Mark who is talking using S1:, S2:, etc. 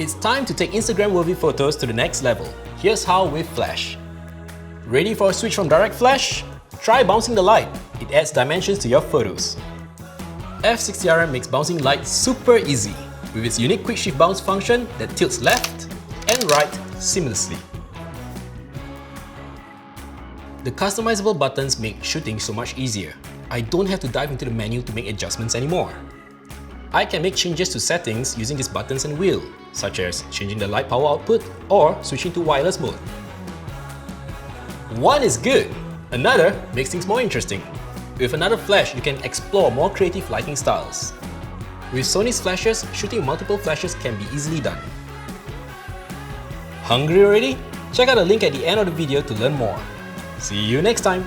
S1: It's time to take Instagram-worthy photos to the next level. Here's how with Flash. Ready for a switch from direct flash? Try bouncing the light. It adds dimensions to your photos. F60RM makes bouncing light super easy with its unique quick shift bounce function that tilts left and right seamlessly. The customizable buttons make shooting so much easier. I don't have to dive into the menu to make adjustments anymore. I can make changes to settings using these buttons and wheel, such as changing the light power output or switching to wireless mode. One is good, another makes things more interesting. With another flash, you can explore more creative lighting styles. With Sony's flashes, shooting multiple flashes can be easily done. Hungry already? Check out the link at the end of the video to learn more. See you next time!